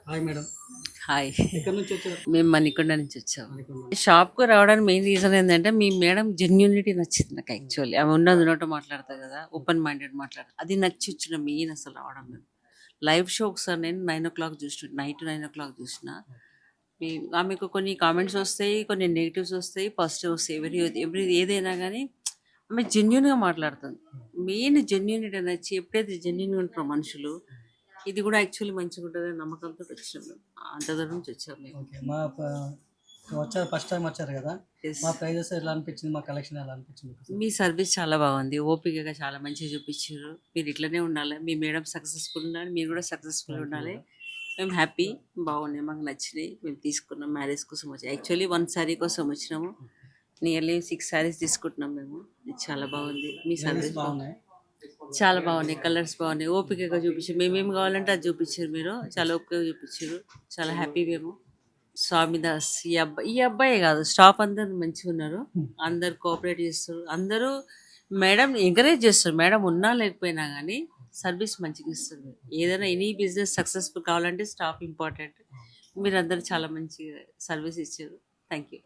Hi madam. Hi. ఎక్కడి నుంచి వచ్చారు? మేము మణికొండ నుంచి వచ్చాము. అనుకున్నాను. షాప్‌కు రావడానికి మెయిన్ రీజన్ ఏందంటే, మీ మేడం జెన్యూనిటీ నచ్చింది నాకు యాక్చువల్లీ. ఆమె ఉన్నది ఉన్నట్టు మాట్లాడతది కదా! ఓపెన్ మైండెడ్ మాట్లాడతది. అది నచ్చి వచ్చిన మెయిన్ అసలు రావడం మేము. లైవ్ షో ఒకసారి నేను 9:00 చూసిన. నైట్ 9:00 చూసిన. మీ ఆమెకు కొన్ని కామెంట్స్ వస్తాయి, కొన్ని నెగెటివ్స్ వస్తాయి, పాజిటివ్ వస్తాయి. ఎవ్రీ ఏదైనా గానీ ఆమె జెన్యూన్‌గా మాట్లాడుతుంది. మెయిన్ జెన్యూనిటీ నచ్చి ఎప్పుడైతే జెన్యూన్‌గా ఉంటారో మనుషులు, ఇది కూడా యాక్చువల్లీ మంచిగుంటదని నమ్మకంతోటి వచ్చినాం మేము. అంత దూరం నుంచి వచ్చాము మేము. ఓకే. వచ్చారు, ఫస్ట్ టైం వచ్చారు కదా! యెస్. మా ప్రైజెస్ ఎలా అనిపించింది? మా కలెక్షన్ ఎలా అనిపించింది? మీ సర్వీస్ చాలా బాగుంది. ఓపికగా చాలా మంచిగా చూపించారు. మీరు ఇట్లనే ఉండాలి. మీ మేడం సక్సెస్‌ఫుల్ ఉండాలి. మీరు కూడా సక్సెస్‌ఫుల్ థ్యాంక్ యూ ఉండాలి. మేడం. మేము హ్యాపీ. బాగున్నాయి. మాకు నచ్చినాయి. మేము తీసుకున్నాం. మ్యారేజ్ కోసం వచ్చాం. యాక్చువల్లీ 1 సారీ కోసం వచ్చినాము. నియర్లీ 6 సారీస్ తీసుకుంటున్నాం మేము. ఇది చాలా బాగుంది. మీ వెరైటీస్ సర్వీస్ బాగున్నాయి. చాలా బాగున్నాయి. కలర్స్ బాగున్నాయి. ఓపికగా చూపించారు. మేమేం కావాలంటే అది చూపించారు మీరు. చాలా ఓపికగా చూపించారు. చాలా హ్యాపీ మేము. స్వామిదాస్ ఈ అబ్బాయే కాదు, స్టాఫ్ అందరు మంచిగా ఉన్నారు. అందరు కోఆపరేట్ చేస్తారు. అందరూ మేడం ఎంకరేజ్ చేస్తారు. మేడం ఉన్నా లేకపోయినా కానీ సర్వీస్ మంచిగా ఇస్తుంది. ఏదైనా ఎనీ బిజినెస్ సక్సెస్ఫుల్ కావాలంటే స్టాఫ్ ఇంపార్టెంట్. మీరందరూ చాలా మంచిగా సర్వీస్ ఇచ్చారు. Thank you.